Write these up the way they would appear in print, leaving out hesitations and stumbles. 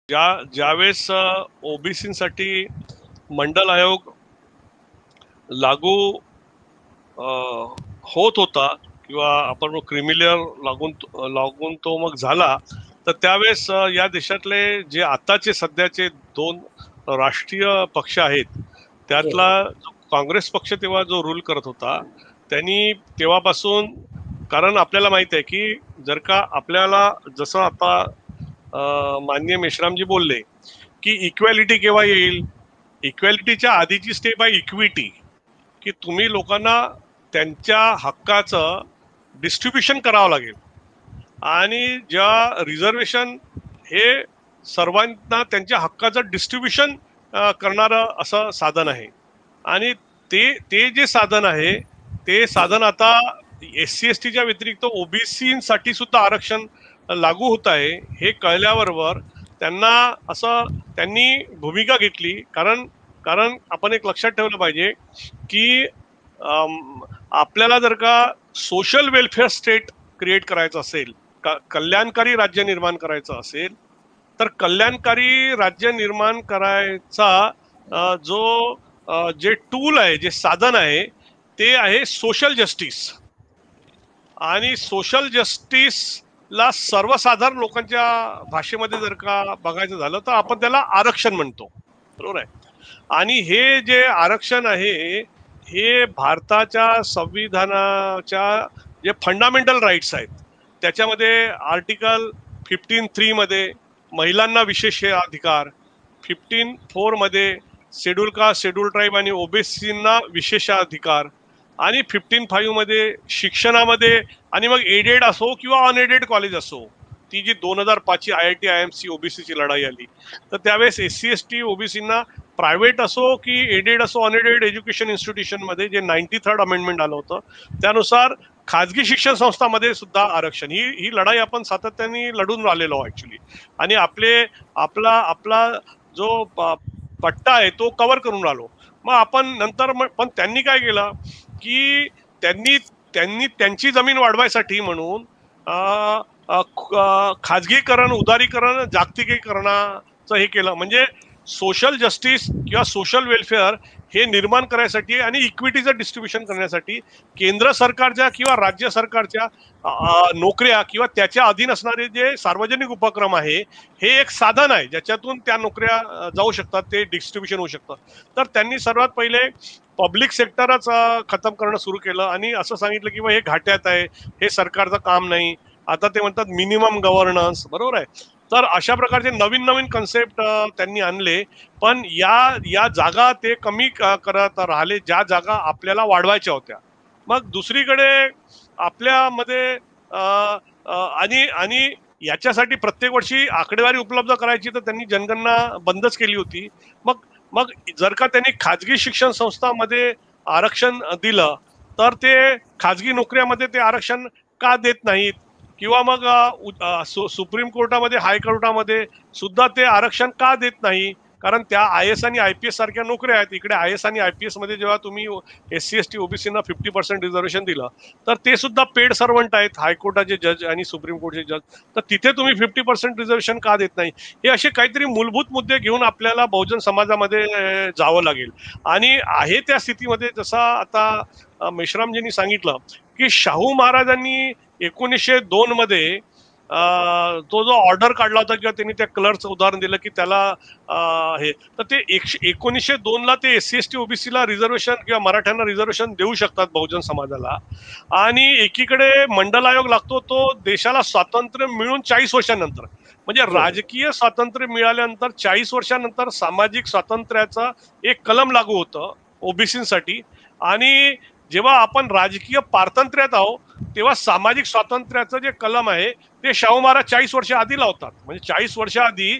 ज्यावेळेस ओबीसीसाठी मंडल आयोग लागू होत होता किंवा आपण क्रिमिलेअर लागून लागून तो मग झाला, तर त्यावेळेस या देशातले जे आताचे सध्याचे दोन राष्ट्रीय पक्ष आहेत त्यातला जो काँग्रेस पक्ष तेव्हा जो रूल करत होता त्यांनी तेव्हापासून, कारण आपल्याला माहित आहे की जर का आपल्याला जसं आता माननीय मेश्रामजी बोलले की इक्वॅलिटी केव्हा येईल, इक्वॅलिटीच्या आधीची स्टेप आहे इक्विटी, की तुम्ही लोकांना त्यांच्या हक्काचं डिस्ट्रीब्युशन करावं लागेल. आणि ज्या रिझर्वेशन हे सर्वांना त्यांच्या हक्काचं डिस्ट्रीब्युशन करणारं असं साधन आहे. आणि ते जे साधन आहे ते साधन आता SC STच्या व्यतिरिक्त ओबीसीसाठी सुद्धा आरक्षण लागू होत आहे हे कळल्याबरोबर त्यांनी भूमिका घेतली. कारण कारण आपण एक लक्षात ठेवलं पाहिजे की आपल्याला जर का सोशल वेलफेअर स्टेट क्रिएट करायचं असेल, कल्याणकारी राज्य निर्माण करायचं असेल, तर कल्याणकारी राज्य निर्माण करायचा जे टूल आहे, जे साधन आहे ते आहे सोशल जस्टिस. आणि सोशल जस्टिसला सर्वसाधारण लोकांच्या भाषेमध्ये जर का बघायचं झालं तर आपण त्याला आरक्षण म्हणतो, बरोबर आहे. आणि हे जे आरक्षण आहे हे भारताच्या संविधानाच्या जे फंडामेंटल राईट्स आहेत त्याच्यामध्ये आर्टिकल 15(3) मध्ये महिलांना विशेष अधिकार, 15(4) मध्ये शेड्यूल कास्ट, शेड्यूल ट्राईब आणि ओबीसींना विशेष अधिकार, आणि 15(5) मध्ये शिक्षणामध्ये, आणि मग एडेड असो किंवा अनएडेड कॉलेज असो, ती जी 2005ची IIT IMC ओबीसीची लढाई आली तर त्यावेळेस SC ST ओबीसींना प्रायव्हेट असो की एडेड असो अनएडेड एज्युकेशन इन्स्टिट्यूशन मध्ये जे 93rd अमेंडमेंट आलं होतं त्यानुसार खाजगी शिक्षण संस्थांमध्ये सुद्धा आरक्षण, ही लढाई आपण सातत्याने लढून राहिलेलो ऍक्च्युली. आणि आपला जो पट्टा आहे तो कव्हर करून राहिलो. मग आपण नंतर पण त्यांनी काय केलं की त्यांनी त्यांची जमीन वाढवायसाठी म्हणून खाजगीकरण, उदारीकरण, जागतिकीकरणाचं हे केलं. म्हणजे सोशल जस्टिस किंवा सोशल वेलफेअर हे निर्माण करण्यासाठी आणि इक्विटीचं डिस्ट्रीब्युशन करण्यासाठी केंद्र सरकारच्या किंवा राज्य सरकारच्या नोकऱ्या किंवा त्याच्या अधीन असणारे जे सार्वजनिक उपक्रम आहे हे एक साधन आहे ज्याच्यातून त्या नोकऱ्या जाऊ शकतात, ते डिस्ट्रीब्युशन होऊ शकतं. तर त्यांनी सर्वात पहिले पब्लिक सेक्टरच खतम करणं सुरू केलं आणि असं सांगितलं की हे घाट्यात आहे, हे सरकारचं काम नाही. आता ते म्हणतात मिनिमम गव्हर्नन्स, बरोबर आहे. तर अशा प्रकारचे नवीन नवीन कन्सेप्ट त्यांनी आणले. पण या जागा ते कमी करत राहिले ज्या जागा आपल्याला वाढवायच्या होत्या. मग दुसरीकडे आपल्यामध्ये आणि याच्यासाठी प्रत्येक वर्षी आकडेवारी उपलब्ध करायची तर त्यांनी जनगणना बंदच केली होती. मग मग जर का त्यांनी खाजगी शिक्षण संस्थांमध्ये आरक्षण दिलं तर ते खाजगी नोकऱ्यामध्ये ते आरक्षण का देत नाहीत, किंवा मग सुप्रीम कोर्टामध्ये, हायकोर्टामध्ये सुद्धा ते आरक्षण का देत नाही. कारण त्या IAS आणि IPS सारख्या नोकऱ्या आहेत. इकडे IAS आणि IPS मध्ये जेव्हा तुम्ही SC ST ओबीसीना 50% रिझर्वेशन दिलं तर ते सुद्धा पेड सर्वंट आहेत, हायकोर्टाचे जज आणि सुप्रीम कोर्टचे जज. तर तिथे तुम्ही 50% रिझर्वेशन का देत नाही. हे असे काहीतरी मूलभूत मुद्दे घेऊन आपल्याला बहुजन समाजामध्ये जावं लागेल. आणि आहे त्या स्थितीमध्ये जसा आता मेश्रामजींनी सांगितलं की शाहू महाराजांनी 1902 मध्ये तो जो ऑर्डर काढला होता किंवा त्यांनी त्या कलरचं उदाहरण दिलं की त्याला हे, तर ते 1902 ला ते SC ST ओबीसीला रिझर्वेशन किंवा मराठ्यांना रिझर्वेशन देऊ शकतात बहुजन समाजाला. आणि एकीकडे मंडल आयोग लागतो तो देशाला स्वातंत्र्य मिळून 40 वर्षांनंतर, म्हणजे राजकीय स्वातंत्र्य मिळाल्यानंतर 40 वर्षांनंतर सामाजिक स्वातंत्र्याचा एक कलम लागू होतं ओबीसीसाठी. आणि जेव्हा आपण राजकीय पारतंत्र्यात आहोत तेव्हा सामाजिक स्वातंत्र्याचं जे कलम आहे ते शाहू महाराज 40 वर्ष आधी लावतात. म्हणजे 40 वर्ष आधी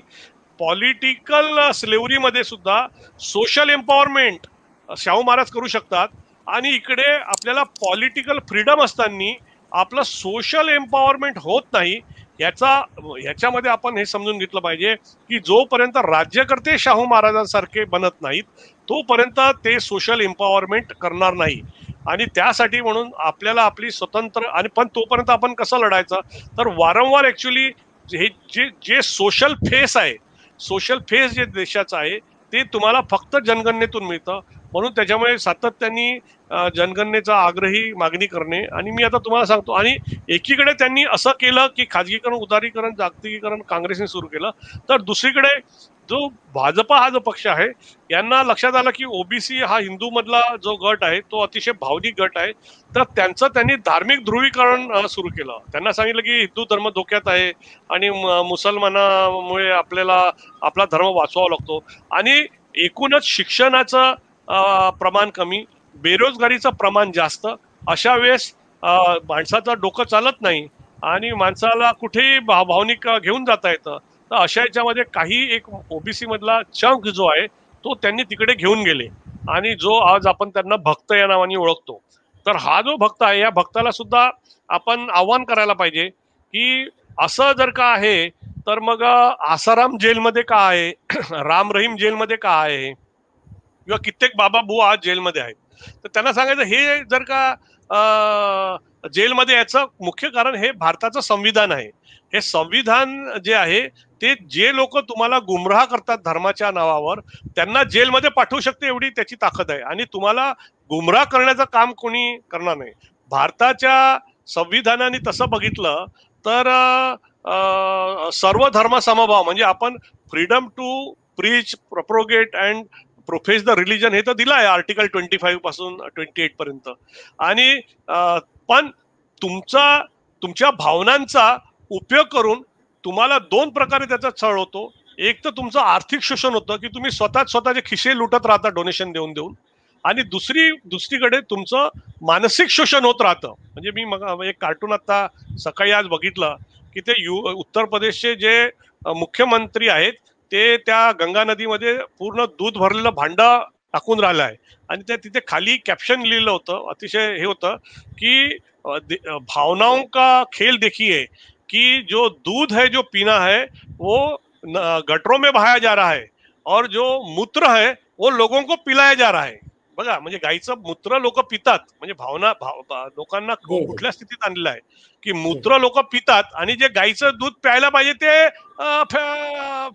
पॉलिटिकल स्लेव्हरीमध्ये सुद्धा सोशल एम्पॉवरमेंट शाहू महाराज करू शकतात. आणि इकडे आपल्याला पॉलिटिकल फ्रीडम असताना आपलं सोशल एम्पॉवरमेंट होत नाही. ह्याच्यामध्ये आपण हे समजून घेतलं पाहिजे की जोपर्यंत राज्यकर्ते शाहू महाराजांसारखे बनत नाहीत तोपर्यंत ते सोशल एम्पॉवरमेंट करणार नाही. आणि त्यासाठी म्हणून आपल्याला आपली स्वतंत्र, आणि पण तोपर्यंत आपण कसं लढायचं तर वारंवार ऍक्च्युली हे जे सोशल फेस आहे सोशल फेस जे देशाचं आहे ते तुम्हाला फक्त जनगणनेतून मिळतं. म्हणून त्याच्यामुळे सातत्याने जनगणनेचा आग्रही मागणी करणे. आणि मी आता तुम्हाला सांगतो, आणि एकीकडे त्यांनी असं केलं की खाजगीकरण, उदारीकरण, जागतिकीकरण काँग्रेसने सुरू केलं, तर दुसरीकडे जो भाजपा हा जो पक्ष आहे यांना लक्षात आलं की ओबीसी हा हिंदू मधला जो गट आहे तो अतिशय भावनिक गट आहे. तर त्यांचं त्यांनी धार्मिक ध्रुवीकरण सुरू केलं. त्यांना सांगितलं की हिंदू धर्म धोक्यात आहे आणि मुसलमानामुळे आपल्याला आपला धर्म वाचवावा लागतो. आणि एकूणच शिक्षणाचं प्रमाण कमी, बेरोजगारीचं प्रमाण जास्त, अशा वेळेस माणसाचं डोकं चालत नाही आणि माणसाला कुठेही भावनिक घेऊन जाता येतं. तर अशा याच्यामध्ये काही एक ओबीसी मधला चंक जो आहे तो त्यांनी तिकडे घेऊन गेले, आणि जो आज आपण त्यांना भक्त या नावाने ओळखतो. तर हा जो भक्त आहे या भक्ताला सुद्धा आपण आव्हान करायला पाहिजे की असं जर का आहे तर मग आसाराम जेलमध्ये का आहे, राम रहीम जेलमध्ये का आहे, किंवा कित्येक बाबा बुवा आज जेलमध्ये आहेत. तर त्यांना सांगायचं हे जर का जेलमध्ये याचं मुख्य कारण हे भारताचं संविधान आहे. हे संविधान जे आहे ते जे लोक तुम्हाला गुमराह करतात धर्माच्या नावावर त्यांना जेलमध्ये पाठवू शकते एवढी त्याची ताकद आहे. आणि तुम्हाला गुमराह करण्याचं काम कोणी करणार नाही. भारताच्या संविधानाने तसं बघितलं तर सर्व धर्म समभाव, म्हणजे आपण freedom to preach, propagate and profess the religion हे तर दिलं आहे आर्टिकल 25 पासून 28 पर्यंत. आणि पण तुमच्या भावनांचा उपयोग करून तुम्हाला दोन प्रकारे त्याचा छळ होतो. एक तर तुमचं आर्थिक शोषण होतं की तुम्ही स्वतःचे खिसे लुटत राहता डोनेशन देऊन देऊन, आणि दुसरीकडे तुमचं मानसिक शोषण होत राहतं. म्हणजे मी मग एक कार्टून आता सकाळी आज बघितलं की ते उत्तर प्रदेशचे जे मुख्यमंत्री आहेत ते त्या गंगा नदीमध्ये पूर्ण दूध भरलेलं भांड टाकून राहिलं आहे. आणि त्या तिथे खाली कॅप्शन लिहिलं होतं, अतिशय हे होतं की भावनाओं का खेल देखिए कि जो दूध है जो पीना है वो गटरों में बहाया जा रहा है और जो मूत्र है वो लोगों को पिलाया जा रहा है. बघा, म्हणजे गाईचं मूत्र लोक पितात, म्हणजे लोकांना जी जी कुठल्या स्थितीत आणलेलं आहे की जी मूत्र लोक पितात आणि जे गाईचं दूध प्यायला पाहिजे ते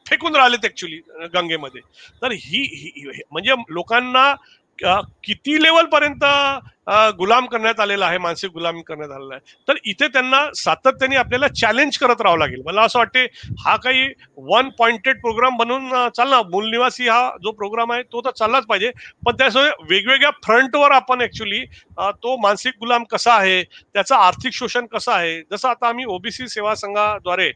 फेकून राहिलेत ऍक्च्युली गंगेमध्ये. तर म्हणजे लोकांना किती लेवल पर्यंत गुलाम करण्यात आलेला आहे, मानसिक गुलामी करण्यात आलेला आहे. तर इथे त्यांना सातत्याने आपल्याला चॅलेंज करत राहावं लागेल. मला असं वाटते हा काही वन पॉइंटेड प्रोग्राम बनून चालणार, मूल निवासी हा जो प्रोग्राम आहे तो तर चाललाच पाहिजे, पण त्यासोबत वेगवेगळ्या फ्रंटवर आपण ऍक्च्युली तो मानसिक गुलाम कसा आहे, त्याचं आर्थिक शोषण कसं आहे. जसं आता आम्ही ओबीसी सेवा संघाद्वारे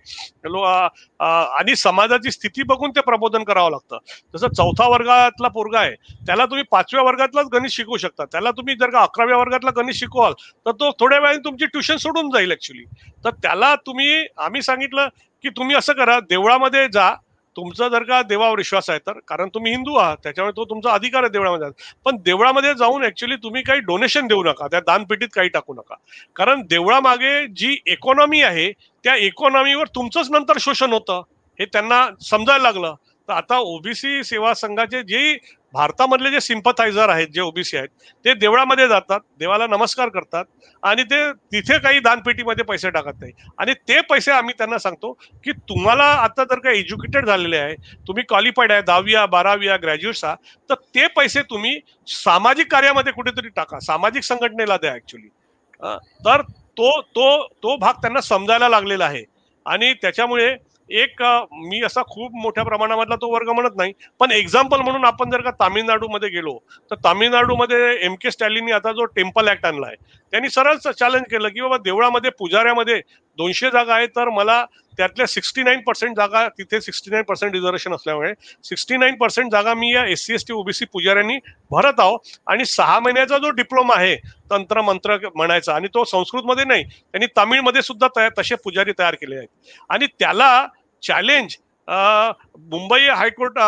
आणि समाजाची स्थिती बघून ते प्रबोधन करावं लागतं. जसं 4थ्या वर्गातला पोरगा आहे त्याला तुम्ही 5व्या वर्गातलाच गणित शिकवू शकता, त्याला तुम्ही जर का 11व्या वर्गातला गणित शिकवाल तर तो थोड्या वेळाने तुमची ट्युशन सोडून जाईल ऍक्च्युली. तर त्याला आम्ही सांगितलं की तुम्ही असं करा, देवळामध्ये जा, तुमचा जर का देवावर विश्वास आहे तर, कारण तुम्ही हिंदू आहात त्याच्यामुळे तो तुमचा अधिकार आहे देवळामध्ये, पण देवळामध्ये जाऊन ऍक्च्युली तुम्ही काही डोनेशन देऊ नका, त्या दानपेटीत काही टाकू नका. कारण देवळामागे जी इकॉनॉमी आहे त्या इकॉनॉमीवर तुमचंच नंतर शोषण होतं हे त्यांना समजायला लागलं. तर आता ओबीसी सेवा संघाचे जे भारतामधले जे सिम्पथायझर आहेत, जे ओबीसी आहेत, ते देवळामध्ये जातात, देवाला नमस्कार करतात आणि ते तिथे काही दानपेटीमध्ये पैसे टाकत नाही. आणि ते पैसे आम्ही त्यांना सांगतो की तुम्हाला आता जर का एज्युकेटेड झालेले आहे, तुम्ही क्वालिफाईड आहे, 10वी 12वी ग्रॅज्युएट्स आहात, तर ते पैसे तुम्ही सामाजिक कार्यामध्ये कुठेतरी टाका, सामाजिक संघटनेला द्या ऍक्च्युली. तर तो तो तो भाग त्यांना समजायला लागलेला आहे. आणि त्याच्यामुळे मी असा खूप मोठ्या प्रमाणामधला तो वर्ग म्हणत नाही, पण एक्झाम्पल म्हणून आपण जर का तामिळनाडूमध्ये गेलो तर तामिळनाडूमध्ये एम के स्टॅलिननी आता जो टेम्पल ऍक्ट आणलाय त्यांनी सरळ चॅलेंज केलं की बाबा देवळामध्ये पुजाऱ्यामध्ये 200 जागा आहे, तर मला त्यातल्या 69% जागा, तिथे 69% रिझर्वेशन असल्यामुळे 69% जागा मी या SC ST OBC पुजाऱ्यांनी भरत आहो. आणि 6 महिन्याचा जो डिप्लोमा आहे तंत्र मंत्र म्हणायचा, आणि तो संस्कृतमध्ये नाही, त्यांनी तामिळमध्ये सुद्धा तसे पुजारी तयार केले आहेत. आणि त्याला चॅलेंज मुंबई हायकोर्ट,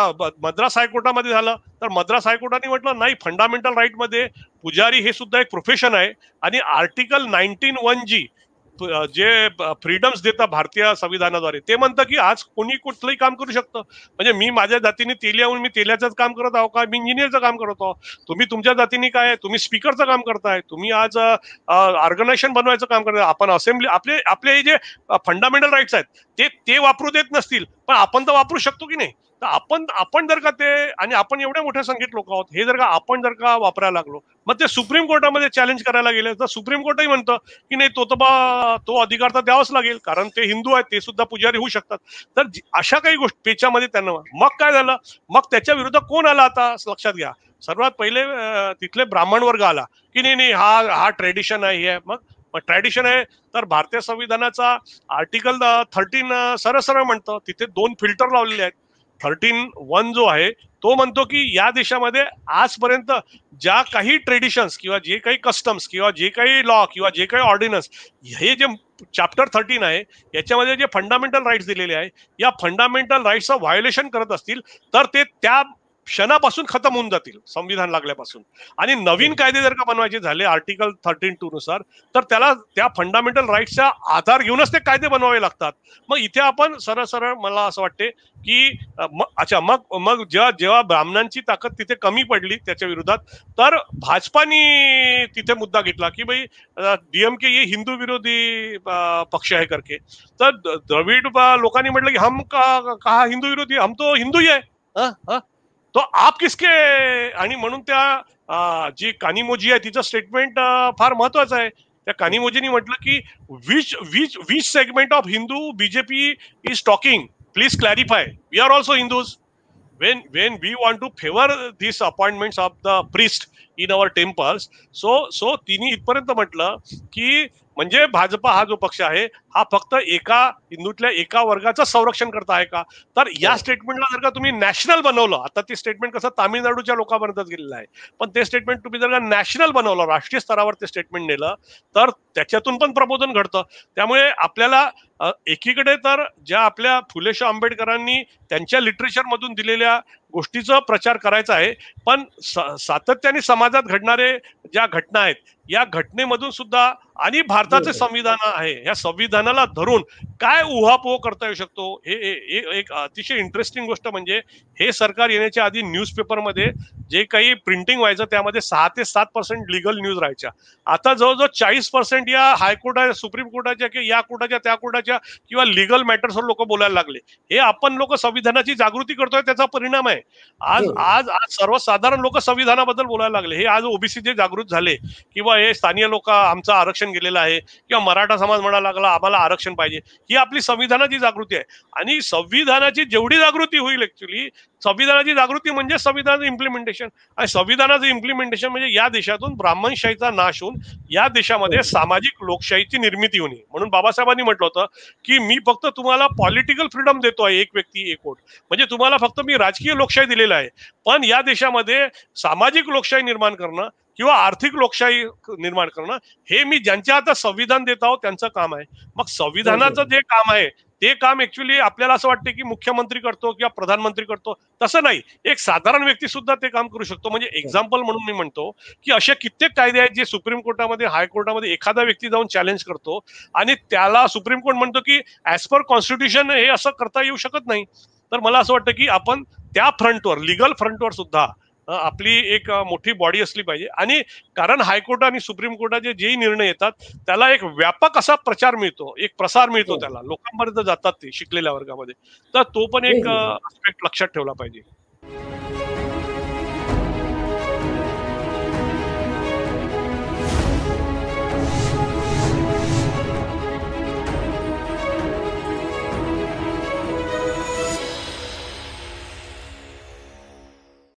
मद्रास हायकोर्टामध्ये झालं. तर मद्रास हायकोर्टाने म्हटलं नाही, फंडामेंटल राईटमध्ये पुजारी हे सुद्धा एक प्रोफेशन आहे. आणि आर्टिकल 19(1)G जे फ्रीडम्स देतात भारतीय संविधानाद्वारे, ते म्हणतं की आज कोणी कुठलंही काम करू शकतं. म्हणजे मी माझ्या जातीने तेल यावून मी तेल्याचंच काम करत आहो का, मी इंजिनियरचं काम करत आहो, तुम्ही तुमच्या जातीने काय, तुम्ही स्पीकरचं काम करताय, तुम्ही आज ऑर्गनायझेशन बनवायचं काम करताय, आपण असेंब्ली, आपले जे फंडामेंटल राईट्स आहेत ते वापरू देत नसतील, पण आपण तर वापरू शकतो की नाही. तर आपण जर का ते, आणि आपण एवढ्या मोठ्या संख्येत लोक आहोत, हे जर का आपण जर का वापरायला लागलो, मग ते सुप्रीम कोर्टामध्ये चॅलेंज करायला गेले तर सुप्रीम कोर्टही म्हणतं की नाही, तो अधिकार तर द्यावाच लागेल, कारण ते हिंदू आहेत, ते सुद्धा पुजारी होऊ शकतात. तर अशा काही गोष्टी पेचामध्ये त्यांना, मग काय झालं, मग त्याच्या विरुद्ध कोण आला आता लक्षात घ्या. सर्वात पहिले तिथले ब्राह्मण वर्ग आला की नाही नाही, हा ट्रेडिशन आहे, हे मग ट्रॅडिशन आहे. तर भारतीय संविधानाचा आर्टिकल 13 सरळ सरळ म्हणतं, तिथे 2 फिल्टर लावलेले आहेत. 13(1) जो आहे तो म्हणतो की या देशामध्ये आजपर्यंत ज्या काही ट्रेडिशन्स किंवा जे काही कस्टम्स किंवा जे काही लॉ किंवा जे काही ऑर्डिनन्स, हे जे चॅप्टर 13 आहे याच्यामध्ये जे फंडामेंटल राईट्स दिलेले आहे, या फंडामेंटल राईट्सचं व्हायोलेशन करत असतील तर ते त्या क्षणापासून खतम होऊन जातील संविधान लागल्यापासून. आणि नवीन कायदे जर का बनवायचे झाले आर्टिकल 13(2) नुसार, तर त्याला त्या फंडामेंटल राईट्सचा आधार घेऊनच ते कायदे बनवावे लागतात. मग इथे आपण सरळ सरळ मला असं वाटते की अच्छा, मग मग जेव्हा जेव्हा ब्राह्मणांची ताकद तिथे कमी पडली त्याच्या विरोधात, तर भाजपानी तिथे मुद्दा घेतला की भाई डीएमके ये हिंदू विरोधी पक्ष आहे करके. तर द्रविड लोकांनी म्हटलं की हम कहा हिंदू विरोधी, हम तो हिंदू ही आहे, तो आप किसके. आणि म्हणून त्या जी कानिमोजी आहे तिचं स्टेटमेंट फार महत्वाचं आहे. त्या कानिमोजीनी म्हटलं की which which which segment of Hindu BJP is talking, please clarify, we are also Hindus. when we want to favor these appointments of the priest in our temples, so तिने इथपर्यंत म्हटलं की म्हणजे भाजपा हा जो पक्ष आहे हा फक्त एका हिंदूतल्या एका वर्गाचं संरक्षण करता आहे का. तर या स्टेटमेंटला जर का तुम्ही नॅशनल बनवलं, आता ते स्टेटमेंट कसं तामिळनाडूच्या लोकांपर्यंतच गेलेलं आहे, पण ते स्टेटमेंट तुम्ही जर का नॅशनल बनवलं, राष्ट्रीय स्तरावर ते स्टेटमेंट नेलं, तर त्याच्यातून पण प्रबोधन घडतं. त्यामुळे आपल्याला एकीकडे तर ज्या आपल्या फुलेशाह आंबेडकरांनी त्यांच्या लिटरेचर मधून दिलेल्या गोष्टीचा प्रचार करायचा आहे, पण सातत्याने समाजात घडणारे ज्या घटना आहेत या घटनेमधून सुद्धा, आणि भारताचे संविधान आहे, या संविधानाला धरून काय उहापोह करता येऊ शकतो, हे एक अतिशय इंटरेस्टिंग गोष्ट म्हणजे हे सरकार येण्याच्या आधी न्यूजपेपरमध्ये जे काही प्रिंटिंग व्हायचं त्यामध्ये 6 ते 7% लिगल न्यूज राहायच्या. आता जवळजवळ 40% या हायकोर्टाच्या, सुप्रीम कोर्टाच्या किंवा या कोर्टाच्या त्या कोर्टाच्या किंवा लिगल मॅटर्सवर लोक बोलायला लागले. हे आपण लोक संविधानाची जागृती करतोय त्याचा परिणाम आहे. आज आज आज सर्वसाधारण लोक संविधानाबद्दल बोलायला लागले. हे आज ओबीसी जे जागृत झाले किंवा हे स्थानिक लोक आमचं आरक्षण गेलेलं आहे किंवा मराठा समाज म्हणायला लागला आम्हाला आरक्षण पाहिजे, ही आपली संविधानाची जागृती आहे. आणि संविधानाची जेवढी जागृती होईल, ऍक्च्युली संविधानाची जागृती म्हणजे संविधानाचं इम्प्लिमेंटेशन, आणि संविधानाचं इम्प्लिमेंटेशन म्हणजे या देशातून ब्राह्मणशाहीचा नाश होऊन या देशामध्ये सामाजिक लोकशाहीची निर्मिती होणे. म्हणून बाबासाहेबांनी म्हटलं होतं की मी फक्त तुम्हाला पॉलिटिकल फ्रीडम देतो आहे, एक व्यक्ती एक वोट, म्हणजे तुम्हाला फक्त मी राजकीय लोकशाही दिलेला आहे, पण या देशामध्ये सामाजिक लोकशाही निर्माण करणं किंवा आर्थिक लोकशाही निर्माण करणं हे मी ज्यांच्या हातात संविधान देत आहोत त्यांचं काम आहे. मग संविधानाचं जे काम आहे ते काम ऍक्च्युली आपल्याला असं वाटतं की मुख्यमंत्री करतो किंवा प्रधानमंत्री करतो, तसं नाही, एक साधारण व्यक्ती सुद्धा ते काम करू शकतो. म्हणजे एक्झाम्पल म्हणून मी म्हणतो की असे कित्येक कायदे आहेत जे सुप्रीम कोर्टामध्ये, हायकोर्टामध्ये एखादा व्यक्ती जाऊन चॅलेंज करतो आणि त्याला सुप्रीम कोर्ट म्हणतो की ऍज पर कॉन्स्टिट्यूशन हे असं करता येऊ शकत नाही. तर मला असं वाटतं की आपण त्या फ्रंटवर, लिगल फ्रंटवर सुद्धा आपली एक मोठी बॉडी असली पाहिजे. आणि कारण हायकोर्ट आणि सुप्रीम कोर्टाचे जेही निर्णय येतात त्याला एक व्यापक असा प्रचार मिळतो, एक प्रसार मिळतो, त्याला लोकांपर्यंत जातात ते शिकलेल्या वर्गामध्ये. तर तो पण एक आस्पेक्ट लक्षात ठेवला पाहिजे.